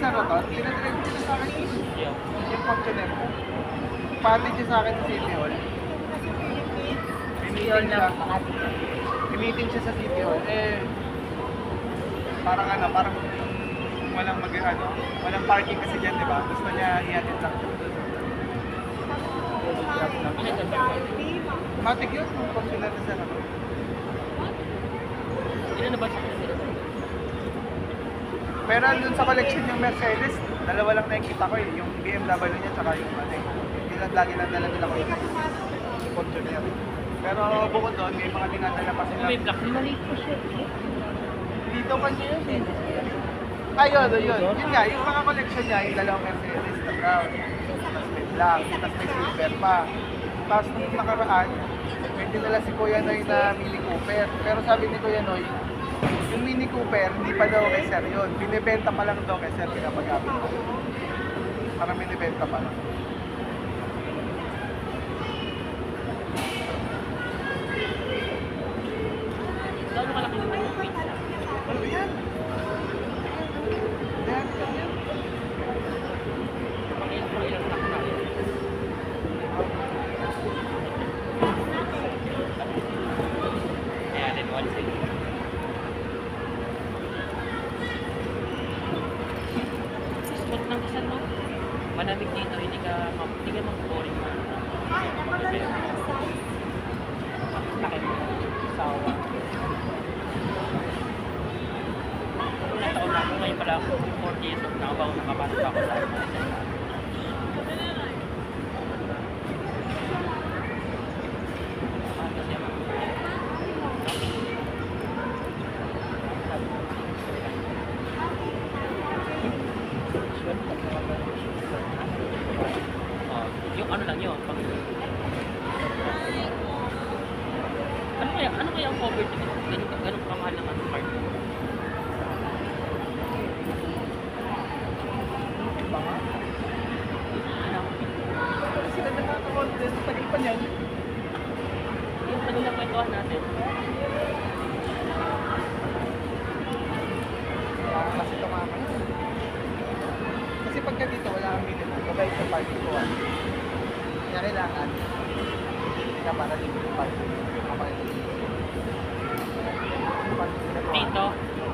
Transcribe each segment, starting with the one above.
sa roton, pinadrive niya sa akin yung Fortuner ko. Pati siya sa akin sa City Hall. Meeting siya. Meeting siya sa City Hall. Eh, parang walang walang parking kasi dyan, di ba? Gusto niya ihatid lang. Matik yun, kung Fortuner na siya. Ilan na ba siya? Pero dun sa collection yung Mercedes, dalawa lang nakikita ko eh. Yung BMW niya tsaka yung hindi lang lagi lang dala nila ko yung Fortuner. Pero bukod doon, may mga dinadala pa sila. May black. Maliit po siya. Dito kasi yun eh. Ayun. Yun nga, yung mga collection niya, yung dalawang Mercedes na brown. Tapos may black, tapos may silver pa. Tapos nung nakaraan, may dinala si Kuya Noy na Mini Cooper. Pero sabi ni Kuya Noy, yung Mini Cooper, hindi pa daw kay Sir yun. Binibenta pa lang daw kay Sir pinapagamit ko. Parang binibenta pa lang. Gano'n kalaki yung weight niya? Ano yan? Yan. Pang-ilang truck na yun. Ayan, then one side. Spot ng isa, no? Malamig dito, hindi ka mag-boring mo. Laki mo. Sawa. Nataon na ako ngayon pala ako 40 years old na ako nakapasok ako sa yung ano lang yun pag ano kaya ang cover dito? Ganun kamahal ng ano card? Sila nakaka-content, tagal pa niyan. Yung tagal na kwentuhan natin. Kasi tumaman. Kasi pagka dito wala kang minimum, kabay sa parking ko. Kaya kailangan, kaya para libre yung parking. Dito,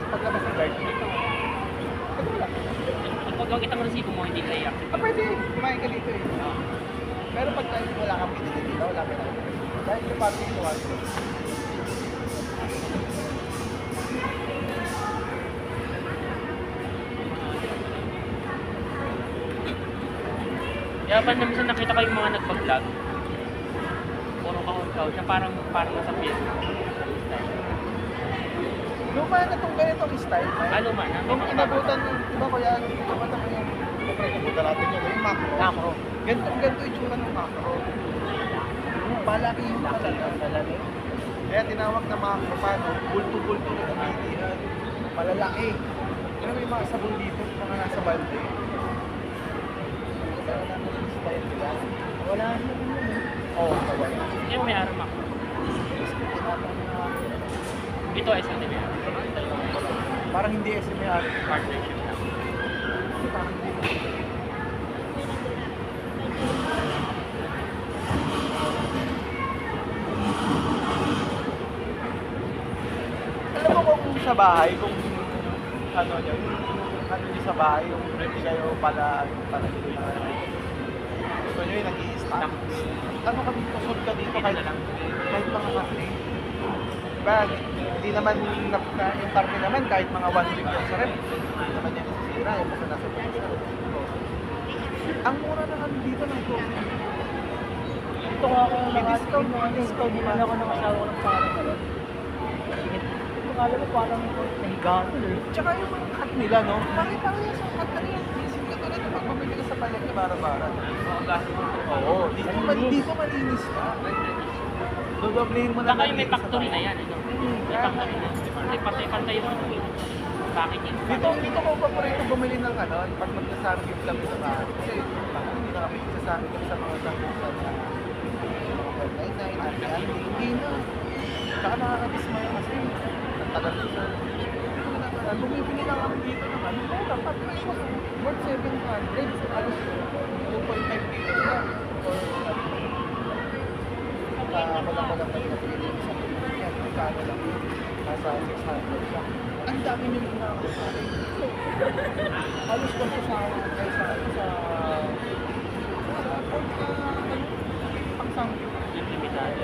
Paglabas ng guard, dito. Ito lang. pag kita mo resibo mo, hindi na i-accept. Pwede, kumain ka dito eh. Pero pagka wala kang pinili dito, wala ka lang. Dahil sa parking ko, Kaya ba naman nakita ko yung mga nagpa-vlog? Puro kahon-kahon siya, parang nasa fiesta. luma na itong ganitong style. Ano man, Kung inabutan yung, diba kuya, inabutan mo yung, siyempre inabutan natin yun, yung macro. Macro. Ganito yung tsura ng macro. Palaki yung talaga. Kaya tinawag na macro pa, no? Bulto-bulto na namilihan. Malalaki. Pero may mga sabon dito, mga nasa balde. Wala na yun. Oo, wala. Yung may araw macro. Ito ay sa nila. Parang hindi SMR. Partnership na. Parang hindi. Alam mo kung sa bahay, kung ano nyo, sa bahay, yung hindi kayo pala dito na gusto nyo yung nag-i-stack. Ano ka dito, kusod ka dito kahit mga kafe. Diba, hindi naman, yung party naman, kahit mga 1 week yan sa rep, hindi naman yan nasisira, yung mga nasa pagkasa. Ang mura na kami dito ng coffee. Ito nga ako Discount naman ako ng asawa ko ng parang ano. Akala ko parang nahiga ako eh. Tsaka yung mga cut nila, no? Parang yung sa cut na rin. Isip ka tulad yung pagpapili ka sa palag na bara-bara. Oo, dito malinis ka. Dodoblehin mo na Baka yung may factory na yan. Ano? May factory na. Kasi pantay-pantay yung ano. Packaging. Dito ko paborito bumili ng ano, pag magkasama gift lang sa bahay. Kasi hindi na kami sasama kami sa mga sambusan na hindi na. Saka nakakadismaya kasi ang tagal ko sa minsan, bumibili lang kami dito ng ano, dapat worth 700, alos 2.5 kilos na. Or ako lang na pinapili sa yan, kano lang, nasa 600 siya. Ang dami nyo na ako sa akin. Halos ko sa pangsangkit. Yung limitado.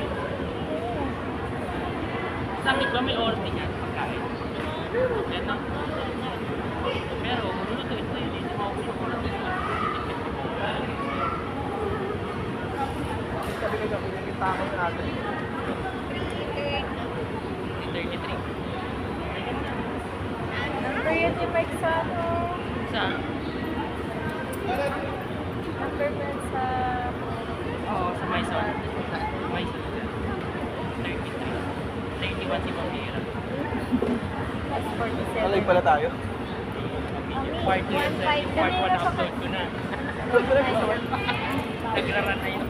Sangit ba may order yan? Pagkain? Yan na. Pero, luluto ito yun. Hindi mo ako sa order. Sabi ko na pinagkita ko natin. 33. Number yun yung Mike sa ano. Saan? Number mo sa... Oo, sa Maison. Maison. 33. 31 si Pamira. Plus 47. Malag pala tayo. Part 2 yan. Part 1 na-upload ko na. Nagraran na yun.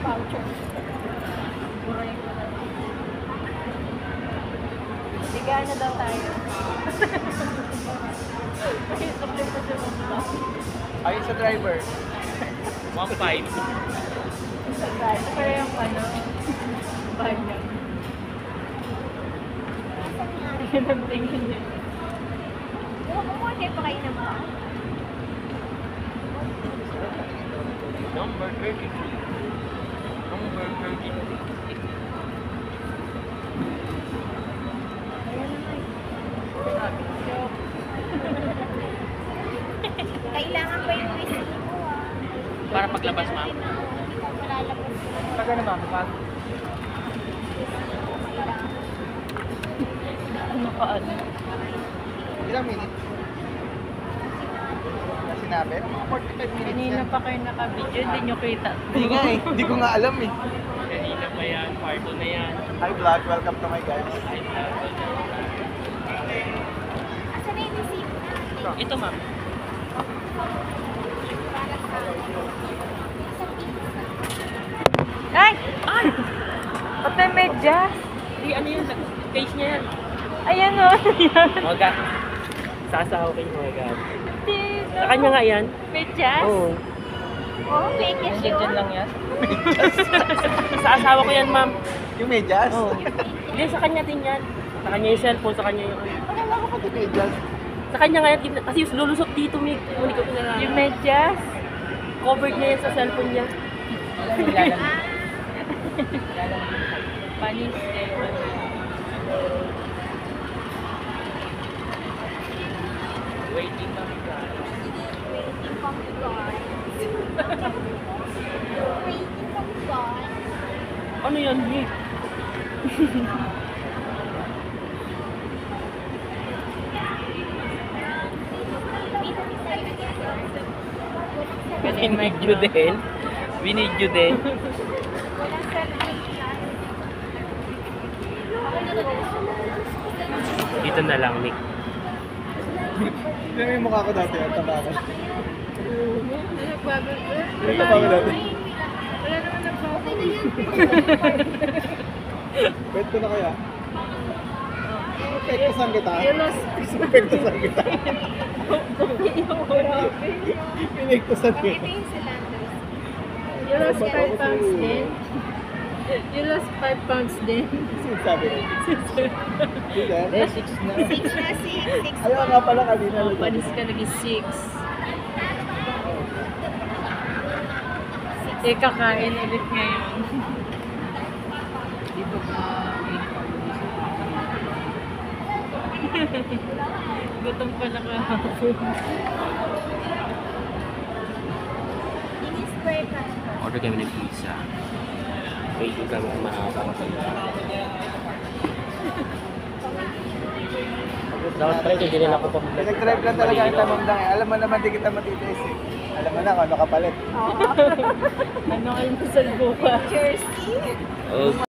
Voucher. Mura yung pala. Sigaan na daw tayo. Kasi supply pa siya ng bus. Ayun sa driver. 1.5. Pero yung ano, banyo. Tingin ang tingin niya. Kumorder pa kayo ng mga? Number 33. Number 33. Kailangan ba yung receipt mo ah? Para paglabas, ma'am. Hindi ka malalabas. Taga na ma'am, ma'am. Ano pa ano? Ilang minutes? Na sinabi? Mga 45 minutes Kanina yan. pa kayo naka-video, hindi nyo kita. Hindi nga eh, hindi ko nga alam eh. Kanina pa yan. Part 2 na yan. Hi vlog, welcome to my guys. Asan na yung receipt natin? Ito, ma'am. Para sa... Sa pizza. Ay! Ay! Pati medyas! Di, ano yun? Face niya yan. Ayan o! Ayan! Oh, God. Sasahaw kayo, oh my God. Dito! Sa kanya nga yan. Medyas? Oo. Oh, fake is yun. yan? Sa asawa ko yan, ma'am. Yung medyas? Oo. Hindi, sa kanya din yan. Sa kanya yung cellphone, sa kanya yung... Akala ko pati medyas. Sa kanya nga yan, kasi yung lulusot dito, may kunin ko pinala. Yung medyas? Covered niya yan sa cellphone niya. Panis eh. Waiting kami ka. Waiting from God. Waiting from God. Ano yan, Nick? Binidyo din. Binidyo din. Walang certification. Dito na lang, Nick. Yung yung mukha ko dati, ang taba ko. Nagbago ko. Yung taba ko dati. Wala naman nagbago. Pwede ko na kaya? Pektasan kita? You lost. Pektasan kita. Grabe. Pinektasan Ito kita. yung Silanders. You lost 5 pounds din. You lost 5 pounds din. Sinasabi ko. Diba? 6 na. 6 na 6. Ayaw nga pala kanina. Oh, panis ka lagi 6. Eh, kakain ulit ngayon. Gutom pala kahapon. Ini-square ka. Order kami ng pizza. Waiting kami mahaba. Dapat pala ito, din ako pa. Pinag-drive lang talaga ang tanong lang eh. Alam mo naman di kita matitiis eh. Alam mo na kung ano kapalit. Ano kayo sa bukas? Jersey. Oh.